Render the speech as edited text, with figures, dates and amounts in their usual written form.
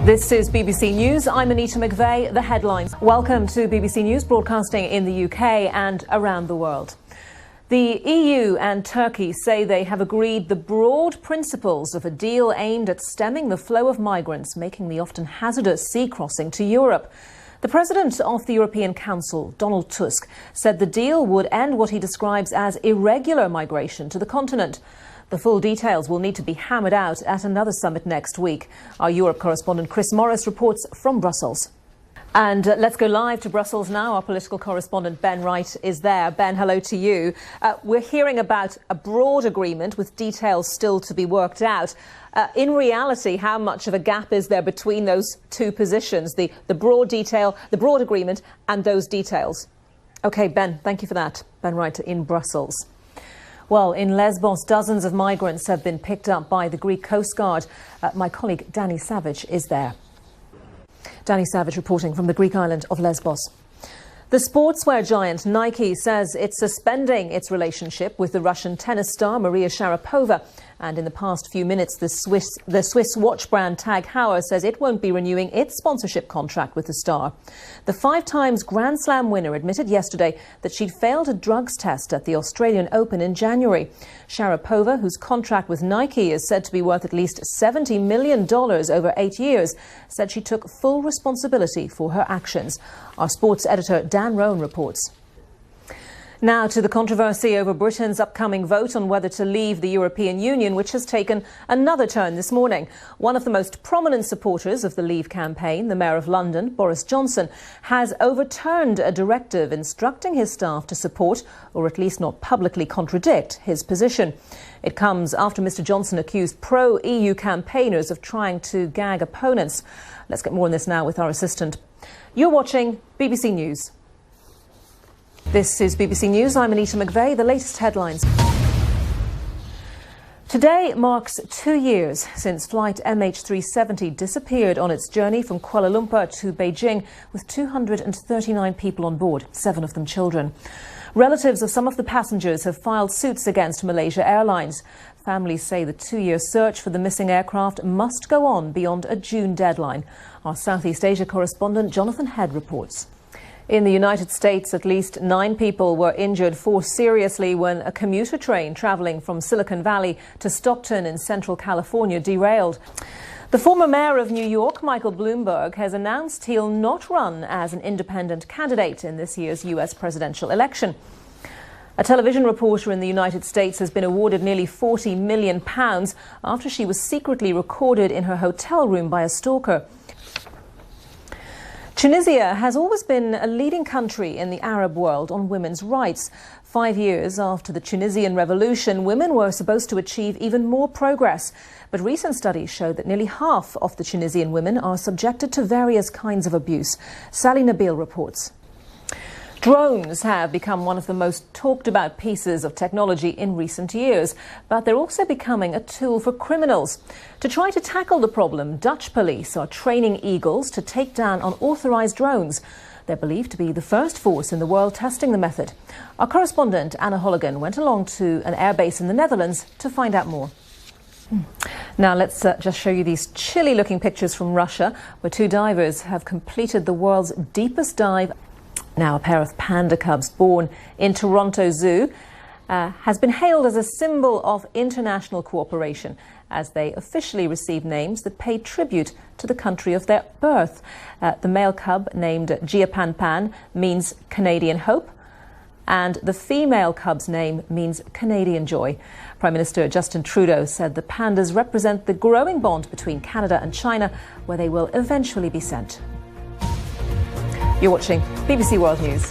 This is BBC News. I'm Anita McVeigh. The headlines. Welcome to BBC News, broadcasting in the UK and around the world. The EU and Turkey say they have agreed the broad principles of a deal aimed at stemming the flow of migrants making the often hazardous sea crossing to Europe. The President of the European Council, Donald Tusk, said the deal would end what he describes as irregular migration to the continent. The full details will need to be hammered out at another summit next week. Our Europe correspondent Chris Morris reports from Brussels. And let's go live to Brussels now. Our political correspondent Ben Wright is there. Ben, hello to you. We're hearing about a broad agreement with details still to be worked out. In reality, how much of a gap is there between those two positions, the broad detail, the broad agreement and those details? OK, Ben, thank you for that. Ben Wright in Brussels. Well, in Lesbos, dozens of migrants have been picked up by the Greek Coast Guard. My colleague Danny Savage is there. Danny Savage reporting from the Greek island of Lesbos. The sportswear giant Nike says it's suspending its relationship with the Russian tennis star Maria Sharapova. And in the past few minutes, the Swiss watch brand Tag Heuer says it won't be renewing its sponsorship contract with the star. The 5-time Grand Slam winner admitted yesterday that she'd failed a drugs test at the Australian Open in January. Sharapova, whose contract with Nike is said to be worth at least $70 million over 8 years, said she took full responsibility for her actions. Our sports editor Dan Rowan reports. Now to the controversy over Britain's upcoming vote on whether to leave the European Union, which has taken another turn this morning. One of the most prominent supporters of the Leave campaign, the Mayor of London, Boris Johnson, has overturned a directive instructing his staff to support, or at least not publicly contradict, his position. It comes after Mr Johnson accused pro-EU campaigners of trying to gag opponents. Let's get more on this now with our assistant. You're watching BBC News. This is BBC News. I'm Anita McVeigh. The latest headlines. Today marks 2 years since flight MH370 disappeared on its journey from Kuala Lumpur to Beijing with 239 people on board, 7 of them children. Relatives of some of the passengers have filed suits against Malaysia Airlines. Families say the 2-year search for the missing aircraft must go on beyond a June deadline. Our Southeast Asia correspondent Jonathan Head reports. In the United States, at least 9 people were injured 4 seriously when a commuter train travelling from Silicon Valley to Stockton in central California derailed. The former mayor of New York, Michael Bloomberg, has announced he'll not run as an independent candidate in this year's US presidential election. A television reporter in the United States has been awarded nearly £40 million after she was secretly recorded in her hotel room by a stalker. Tunisia has always been a leading country in the Arab world on women's rights. 5 years after the Tunisian revolution, women were supposed to achieve even more progress. But recent studies show that nearly half of the Tunisian women are subjected to various kinds of abuse. Sally Nabil reports. Drones have become one of the most talked about pieces of technology in recent years, but they're also becoming a tool for criminals. To try to tackle the problem, Dutch police are training eagles to take down unauthorized drones. They're believed to be the first force in the world testing the method. Our correspondent Anna Holligan went along to an airbase in the Netherlands to find out more. Now let's just show you these chilly looking pictures from Russia, where 2 divers have completed the world's deepest dive. Now, a pair of panda cubs born in Toronto Zoo has been hailed as a symbol of international cooperation as they officially received names that pay tribute to the country of their birth. The male cub, named Jiapan Pan, means Canadian hope, and the female cub's name means Canadian joy. Prime Minister Justin Trudeau said the pandas represent the growing bond between Canada and China, where they will eventually be sent. You're watching BBC World News.